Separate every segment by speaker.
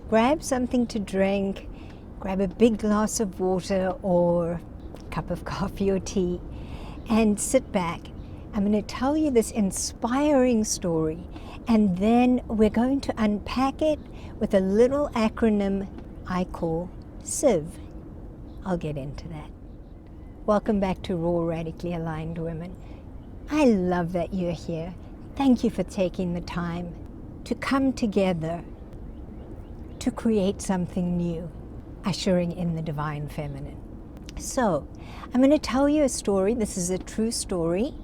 Speaker 1: grab something to drink, grab a big glass of water or a cup of coffee or tea, and sit back. I'm going to tell you this inspiring story, and then we're going to unpack it with a little acronym I call SIV. I'll get into that. Welcome back to Raw Radically Aligned Women. I love that you're here. Thank you for taking the time to come together to create something new, ushering in the divine feminine. So, I'm going to tell you a story. This is a true story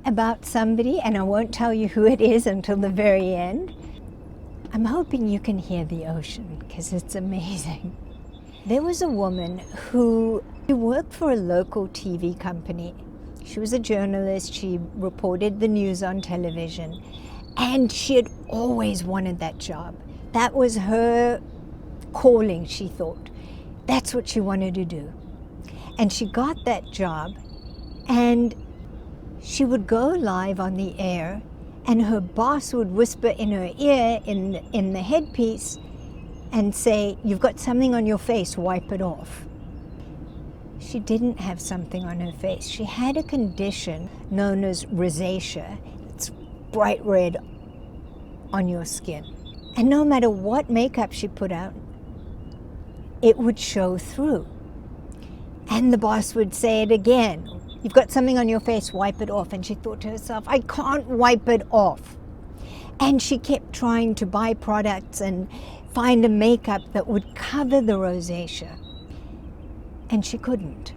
Speaker 1: about somebody, and I won't tell you who it is until the very end. I'm hoping you can hear the ocean because it's amazing. There was a woman who worked for a local TV company. She was a journalist. She reported the news on television, and she had always wanted that job. That was her calling, she thought. That's what she wanted to do. And she got that job, and she would go live on the air, and her boss would whisper in her ear in the headpiece and say, "You've got something on your face, wipe it off." She didn't have something on her face. She had a condition known as rosacea. It's bright red on your skin. And no matter what makeup she put out, it would show through. And the boss would say it again, "You've got something on your face, wipe it off." And she thought to herself, "I can't wipe it off." And she kept trying to buy products and find a makeup that would cover the rosacea. And she couldn't.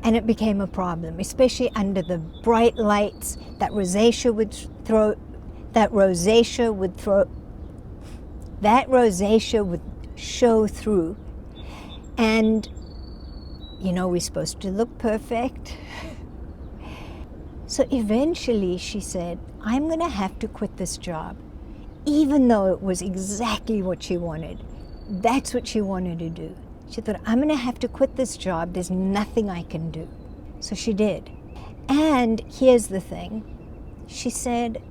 Speaker 1: And it became a problem, especially under the bright lights that rosacea would show through. And we're supposed to look perfect. So eventually she said, "I'm going to have to quit this job," even though it was exactly what she wanted. That's what she wanted to do. She thought, "I'm going to have to quit this job. There's nothing I can do." So she did. And here's the thing. She said,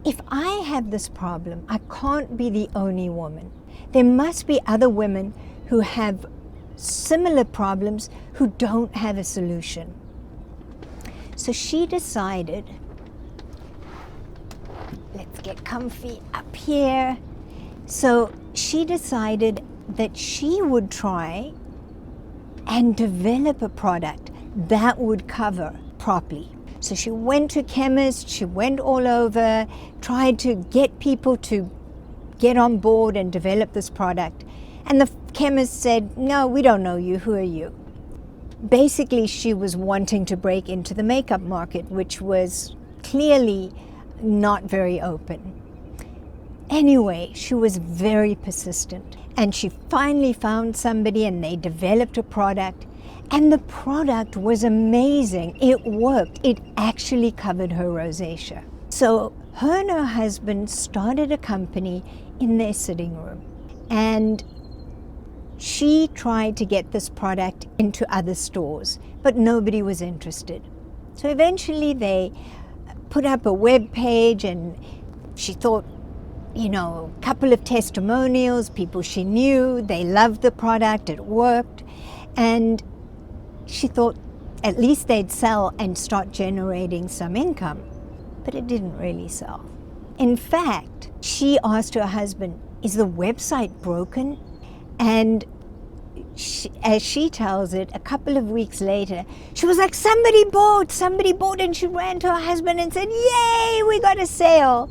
Speaker 1: "If I have this problem, I can't be the only woman. There must be other women who have similar problems who don't have a solution." So she decided, let's get comfy up here. So she decided that she would try and develop a product that would cover properly. So she went to chemists, she went all over, tried to get people to get on board and develop this product. And the chemist said, "No, we don't know you. Who are you?" Basically, she was wanting to break into the makeup market, which was clearly not very open. Anyway, she was very persistent. And she finally found somebody, and they developed a product. And the product was amazing. It worked. It actually covered her rosacea. So her and her husband started a company in their sitting room. And she tried to get this product into other stores, but nobody was interested. So eventually they put up a web page, and she thought, a couple of testimonials, people she knew, they loved the product, it worked. And she thought at least they'd sell and start generating some income. But it didn't really sell. In fact, she asked her husband, "Is the website broken?" And as she tells it, a couple of weeks later, she was like, somebody bought, and she ran to her husband and said, "Yay, we got a sale."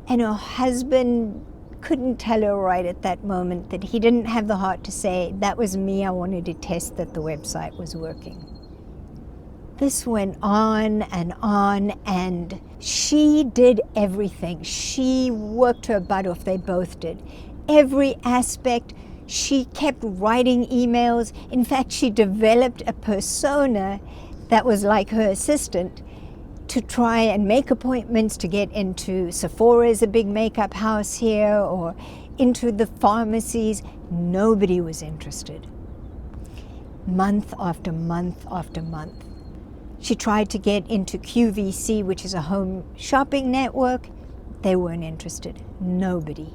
Speaker 1: And her husband couldn't tell her right at that moment that he didn't have the heart to say, "That was me, I wanted to test that the website was working." This went on, and she did everything. She worked her butt off, they both did. Every aspect. She kept writing emails. In fact, she developed a persona that was like her assistant to try and make appointments to get into Sephora's, a big makeup house here, or into the pharmacies. Nobody was interested. Month after month after month. She tried to get into QVC, which is a home shopping network. They weren't interested. Nobody.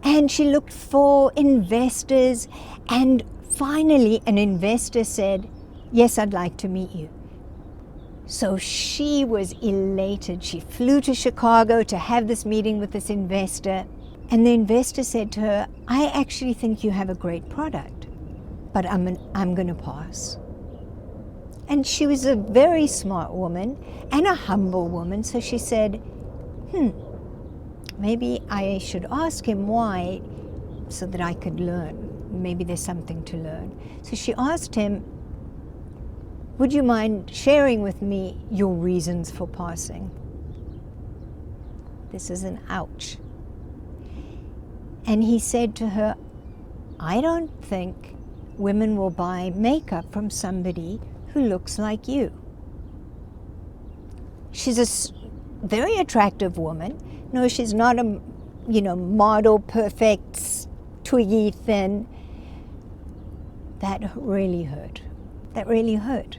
Speaker 1: And she looked for investors, and finally an investor said, yes, I'd like to meet you. So she was elated. She flew to Chicago to have this meeting with this investor. And the investor said to her, I actually think you have a great product, but I'm going to pass. And she was a very smart woman and a humble woman. So she said, maybe I should ask him why, so that I could learn. Maybe there's something to learn. So she asked him, would you mind sharing with me your reasons for passing? This is an ouch. And he said to her, I don't think women will buy makeup from somebody who looks like you. She's a very attractive woman. No, she's not a, model, perfect, twiggy, thin. That really hurt. That really hurt.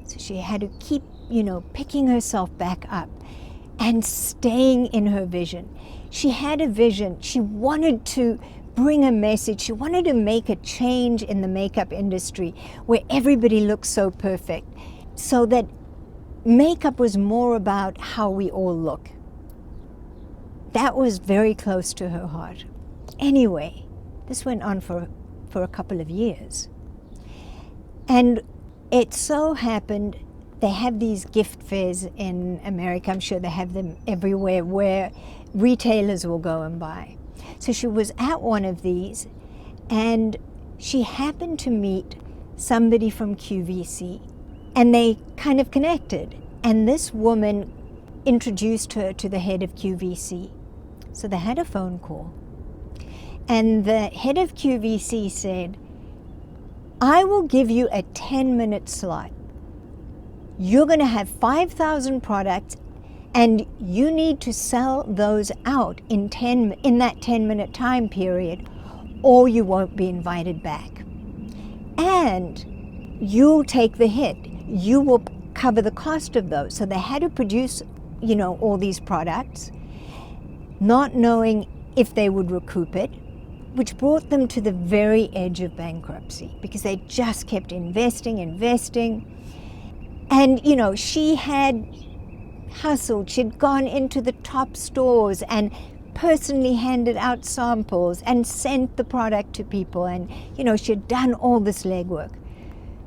Speaker 1: So she had to keep, picking herself back up and staying in her vision. She had a vision. She wanted to bring a message. She wanted to make a change in the makeup industry where everybody looks so perfect, so that makeup was more about how we all look. That was very close to her heart. Anyway, this went on for a couple of years. And it so happened, they have these gift fairs in America, I'm sure they have them everywhere, where retailers will go and buy. So she was at one of these, and she happened to meet somebody from QVC, and they kind of connected. And this woman introduced her to the head of QVC. So they had a phone call. And the head of QVC said, I will give you a 10-minute slot. You're going to have 5,000 products, and you need to sell those out in that 10-minute time period, or you won't be invited back. And you'll take the hit. You will cover the cost of those. So they had to produce, all these products, not knowing if they would recoup it, which brought them to the very edge of bankruptcy because they just kept investing. And, she had hustled. She'd gone into the top stores and personally handed out samples and sent the product to people. And, she'd done all this legwork.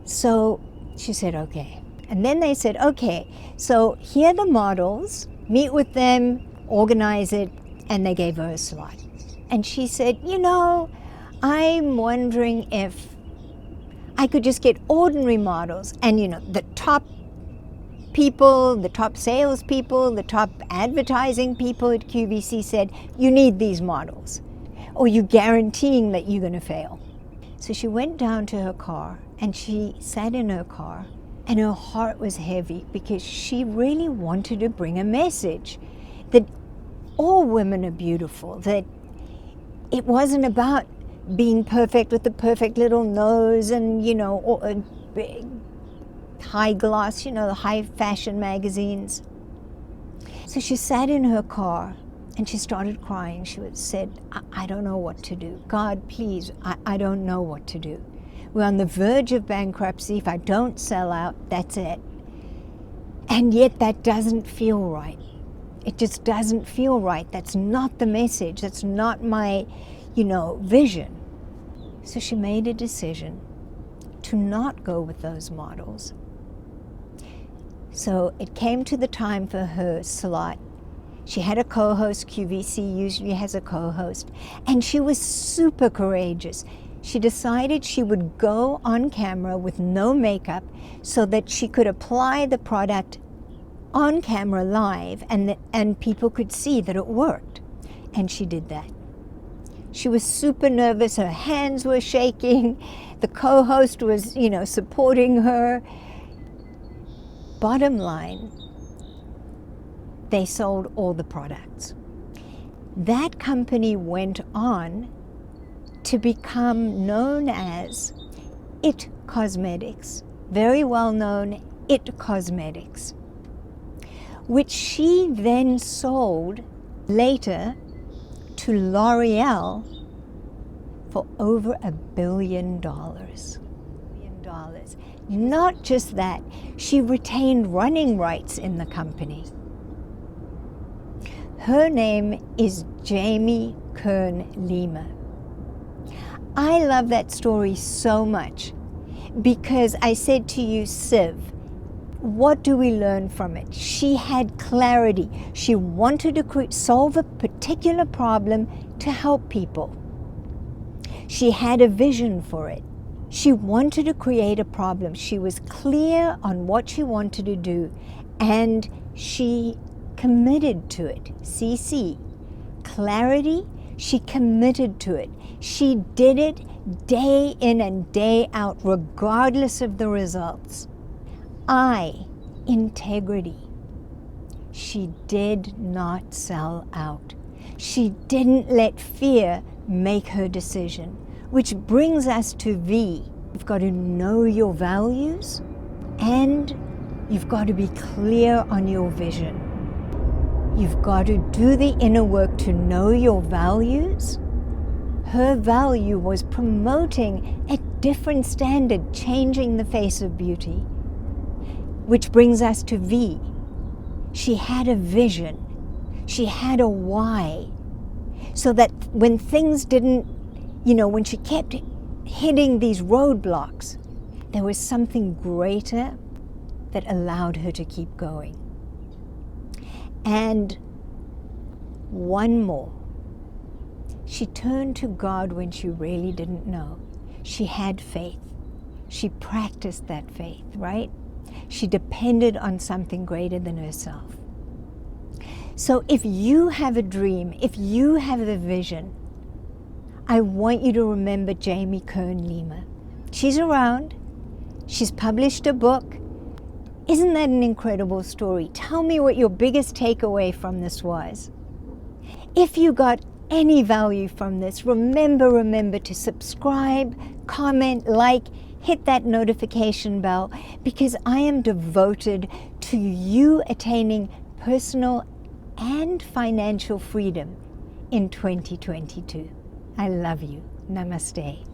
Speaker 1: So she said, okay. And then they said, okay, so here are the models, meet with them, organize it, and they gave her a slot. And she said, I'm wondering if I could just get ordinary models. And, the top people, the top salespeople, the top advertising people at QVC said, you need these models, or you're guaranteeing that you're going to fail. So she went down to her car, and she sat in her car, and her heart was heavy because she really wanted to bring a message that all women are beautiful, that it wasn't about being perfect with the perfect little nose and, or a big high gloss, the high fashion magazines. So she sat in her car and she started crying. She said, I don't know what to do. God, please, I don't know what to do. We're on the verge of bankruptcy. If I don't sell out, that's it. And yet that doesn't feel right. It just doesn't feel right. That's not the message. That's not my, vision. So she made a decision to not go with those models. So it came to the time for her slot. She had a co-host. QVC usually has a co-host. And she was super courageous. She decided she would go on camera with no makeup so that she could apply the product on camera live and people could see that it worked. And she did that. She was super nervous. Her hands were shaking. The co-host was, supporting her. Bottom line, they sold all the products. That company went on to become known as It Cosmetics, very well known It Cosmetics, which she then sold later to L'Oreal for over $1 billion. Not just that, she retained running rights in the company. Her name is Jamie Kern Lima. I love that story so much because I said to you, Siv, what do we learn from it? She had clarity. She wanted to solve a particular problem to help people. She had a vision for it. She wanted to create a problem. She was clear on what she wanted to do, and she committed to it. CC, clarity, she committed to it. She did it day in and day out, regardless of the results. Integrity. She did not sell out. She didn't let fear make her decision, which brings us to V. You've got to know your values and you've got to be clear on your vision. You've got to do the inner work to know your values. Her value was promoting a different standard, changing the face of beauty, which brings us to V. She had a vision. She had a why. So that when things didn't, when she kept hitting these roadblocks, there was something greater that allowed her to keep going. And one more. She turned to God when she really didn't know. She had faith. She practiced that faith, right? She depended on something greater than herself. So if you have a dream, if you have a vision, I want you to remember Jamie Kern Lima. She's around. She's published a book. Isn't that an incredible story? Tell me what your biggest takeaway from this was. If you got any value from this, remember to subscribe, comment, like, hit that notification bell, because I am devoted to you attaining personal and financial freedom in 2022. I love you. Namaste.